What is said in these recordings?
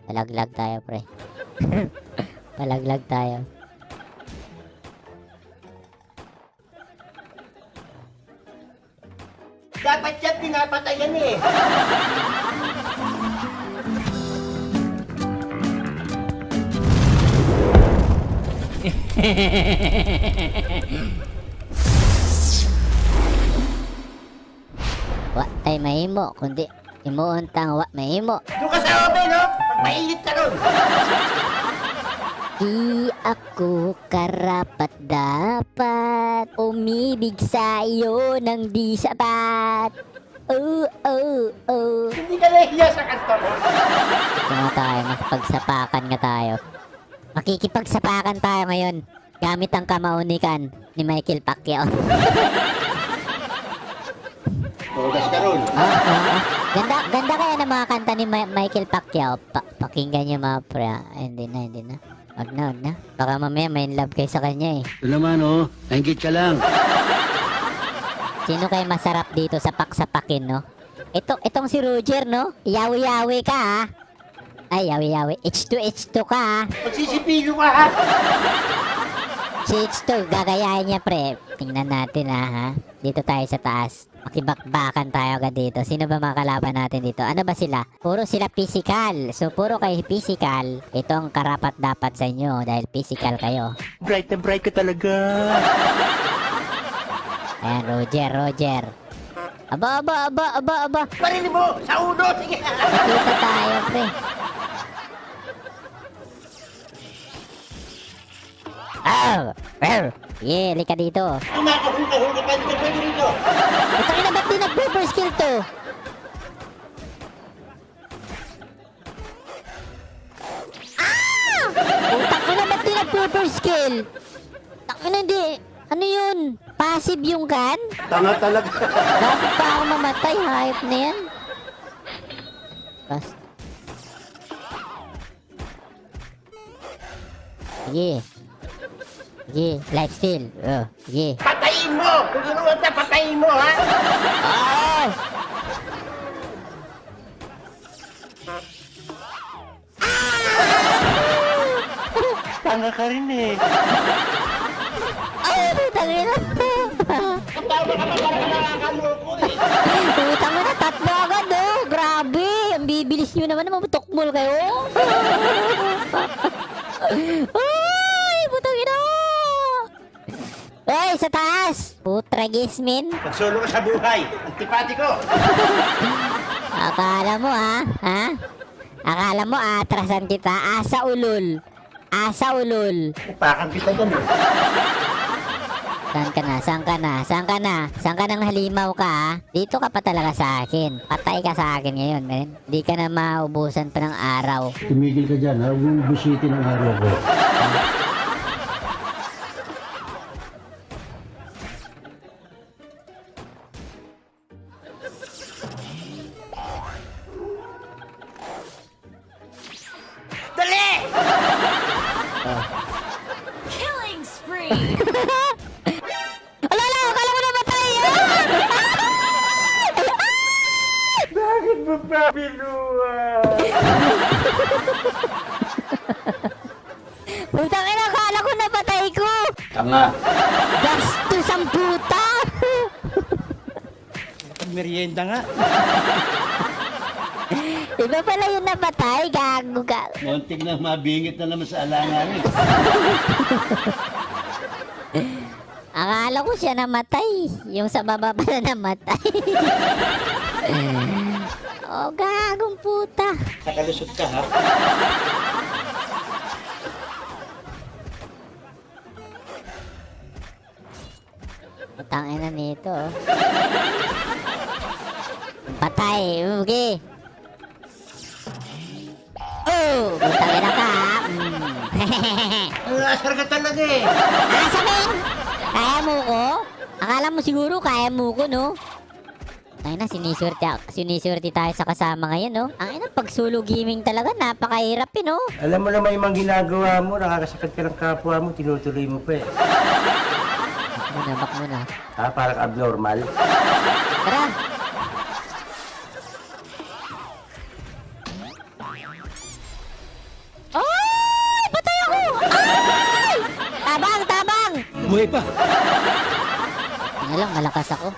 Palaglag tayo, pre. Palaglag tayo. Dapat yan pinapatayan eh. Wa tay mahimo, kundi imuuntang wa mahimo. Doon ka sa oven, no? Pag mainit ka ron. Di ako karapat dapat umibig sa iyo ng di sapat. Oh, oh, oh. Hindi ka nahiya sa kanta mo. Ito nga tayo, makipagsapakan nga tayo. Makikipagsapakan tayo ngayon gamit ang kamaunikan ni Michael Pacquiao. Tugas ka ron. Ganda kaya ng mga kanta ni Michael Pacquiao. Pakinggan niyo mga pre. Ay, hindi na. Wag na. Baka mamaya may love kayo sa kanya eh. Ito naman oh, nainggit ka lang. Sino kayo masarap dito sa paksapakin, no? Itong si Roger, no? Yawi-yawi ka, ha? Ay, yawi-yawi. H2 ka, ha? Magsisipilo ka, ha? Si H2, gagayahin niya, pre. Tingnan natin, ha? Dito tayo sa taas. Makibakbakan tayo agad dito. Sino ba mga kalaban natin dito? Ano ba sila? Puro sila physical. So, puro kayo physical. Ito ang karapat dapat sa inyo dahil physical kayo. Bright na bright ka talaga. Ayan, Roger. Aba. Parilin mo! Sa uno! Sige! Nakita tayo, pre. Yeah, lika dito. Kumakahuli ka dito pa dito. Ito na ba't di nag-pepper skill to? Utak ko na ba't di nag-pepper skill? Takin na hindi. Ano yun? Passive yung gun? Tanga talaga. Dapat pa ako mamatay. Hype na yan. Basta. Sige, life steal. Sige. Patayin mo! Tuturuan na patayin mo, ha? Oh! Tanga ka rin eh. Ay, putang ina. Kapama ka pa parang nakakaloko eh. Putang ina, tatlo agad oh. Grabe, ang bibilis nyo naman. Mamutukmol kayo. Ay, putang ina. Ay, sa taas. Putra gismin. Nagsolo ka sa buhay. Antipati ko. Akala mo ha? Akala mo atrasan kita. Asa ulol. Upakan kita dyan eh. Saan ka nang halimaw ka ha? Dito ka pa talaga sa akin. Patay ka sa akin ngayon, men. Di ka na maubusan pa ng araw. Tumigil ka dyan, ha? Huwag mong bisitin ang araw ko. Dali! Killing spree! Alala, akala ko namatay! Bakit mo pa binuha? Putang ina, akala ko napatay ko! Tanga. Gastos ang puta! Merienda nga. Iba pala yung napatay, gago ka. Muntik na mabingit na naman sa alanganin. Akala ko siya namatay. Yung sa baba pala namatay. Oh, gagong puta. Nakalusot ka, ha? Putangin na nito. Oh. Patay. Okay. Oh, putangin na ka. Ang asar ka talaga eh. Asa men? Kaya mo ko? Akala mo siguro kaya mo ko, no? Ay na, siniswerte tayo sa kasama ngayon, no? Ang ina, pag solo gaming talaga, napakahirap, no? Alam mo na may mga ginagawa mo, nakakasakit ka ng kapwa mo, tinutuloy mo pa eh. Bak muna. Ha? Parang abnormal. Tara! Buhay pa. Ano lang, malakas ako.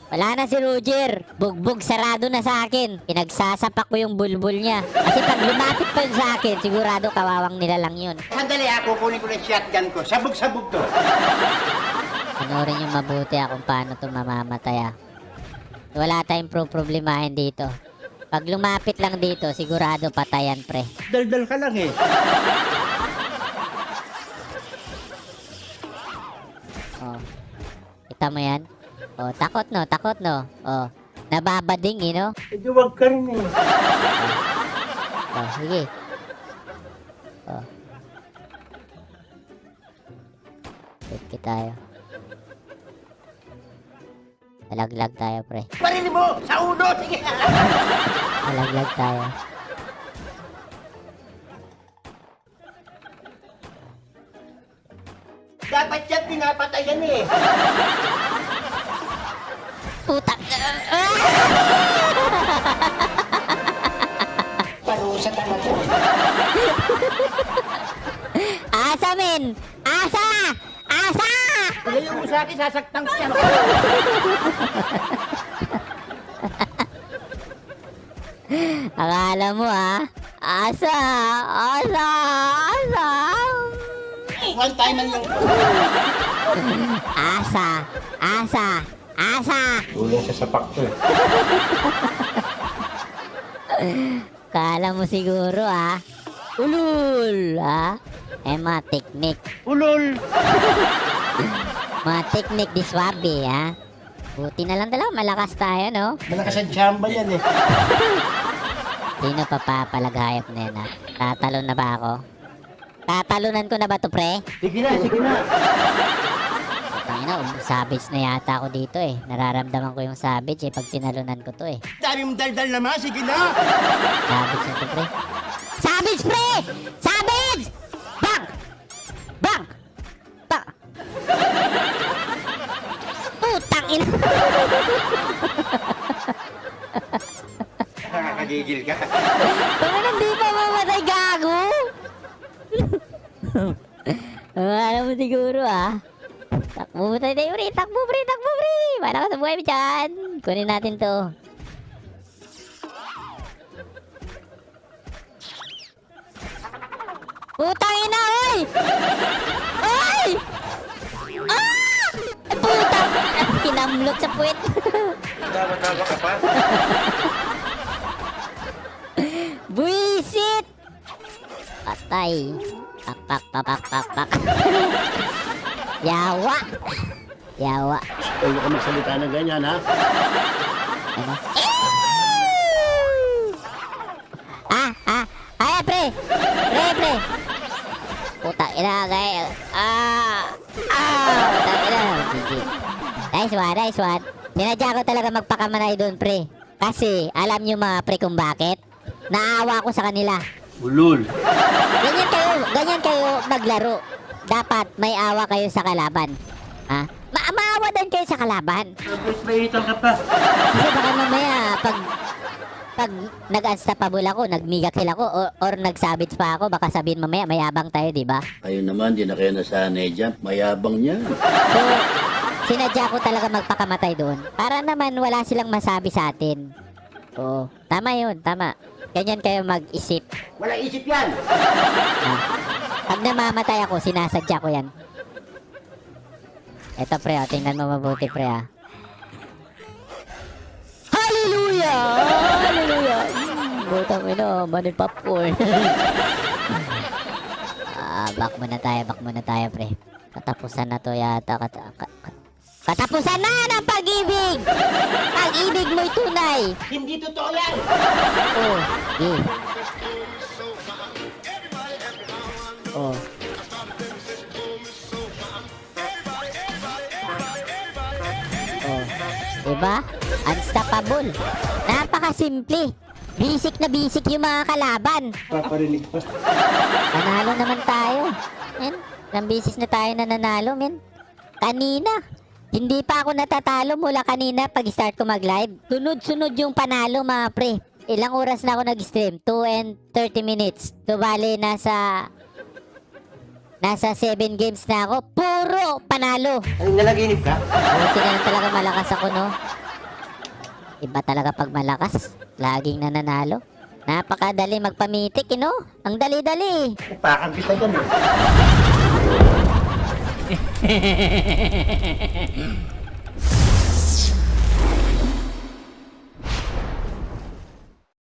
Wala na si Roger. Bugbog sarado na sa akin. Pinagsasapak ko yung bulbul niya. Kasi pag lumapit pa yun sa akin, sigurado kawawang nila lang yun. Sandali ako, kunin ko na yung shotgun ko. Sabog-sabog to. Panoorin yung mabuti kung paano to mamamatay. Wala tayong problemahin dito. Pag lumapit lang dito, sigurado patayan, pre. Daldal ka lang eh. Oh. Kita mo yan? Oh, takot no, takot no. Oh, nababading, no? Medyo wag ka rin eh. Oh, sige. Oh. Wait tayo. Malaglag tayo, pre. Parili mo! Sa uno! Sige! Malaglag tayo. Dapat yan pinapatayan eh. Putak! Parusa talaga. Asa, men! Asa! Asa! Pagayon mo sa akin, sasaktan ko yan. Akala mo, ha? Asa! Asa! Asa! One time lang. Asa! Asa! Asa! Tulong sa sapak to eh. Kala mo siguro, ha? Ulul! Ha? Mga teknik. Ulol! Mga teknik di swabe, ha? Buti na lang talaga, malakas tayo, no? Malakas ang chamba yan eh. Sino papapalaghayop na yan, ha? Tatalon na ba ako? Tatalunan ko na ba to, pre? Sige na, sige na. Tangina, savage na yata ako dito, eh. Nararamdaman ko yung savage, eh, pag tinalunan ko to, eh. Dami mong daldal naman, sige na. Savage na to, pre. Savage, pre! Savage! Bang! Bang! Bang! Putang ina! Nakakagigil ka. Baka hindi pa mamatay, gago! Alam mo siguro, ah. Takbo mo tayo, pre! Takbo, pre! Takbo, pre! Para ka sa buhay mo dyan! Kunin natin to. Putang ina, oy! Oy! Ah! Putang! Kinamlot sa puwet. Tawa-tawa ka pa. Buisit! Patay. Pak, pak, pak, pak, pak, pak. Yawa! Yawa. Huwag ka magsalita ng ganyan, ha? Ano? Ay, pre! Pre! Puta, ina, gaya. Puta, ina. GG. Nice one. Sinadya ko talaga magpakamanay doon, pre. Kasi, alam nyo mga pre kung bakit? Naawa ko sa kanila. Ulol. Ganyan kayo maglaro. Dapat may awa kayo sa kalaban. Ha? Maawa din kayo sa kalaban. Tapos mahihitan ka pa. Kasi baka mamaya, pag nag-unstoppable ako, nag-mega-kill ako, or nagsabit pa ako, baka sabihin mamaya, mayabang tayo, di ba? Kayo naman, di na kayo nasanay dyan. Mayabang niya. So, sinadya ko talaga magpakamatay doon. Para naman wala silang masabi sa atin. Oo. Tama yun, tama. Ganyan kayo mag-isip. Wala isip yan. Ha? Pag namamatay ako, sinasadya ko yan. Eto pre, tingnan mo mabuti pre ha. Hallelujah! Hallelujah! Butang ino, money popcorn. Back muna tayo pre. Katapusan na to yata. Katapusan na ng pag-ibig! Pag-ibig mo'y tunay! Hindi totoo yan. Oh, yeah. Oh. Oh. Diba? Unstoppable. Napakasimple. Basic na basic yung mga kalaban. Paparinig pa. Nanalo naman tayo. Men, ilang beses na tayo nananalo, men. Kanina. Hindi pa ako natatalo mula kanina pag start ko mag-live. Sunod-sunod yung panalo, mga pre. Ilang oras na ako nag-stream? 2 and 30 minutes. So, bali, nasa Nasa 7 games na ako. Puro panalo. Ano, nalaginip ka? Buti na lang talaga malakas ako, no? Iba talaga pag malakas. Laging nananalo. Napakadali magpamitik, no? Ang dali-dali. Upakan kita dyan eh.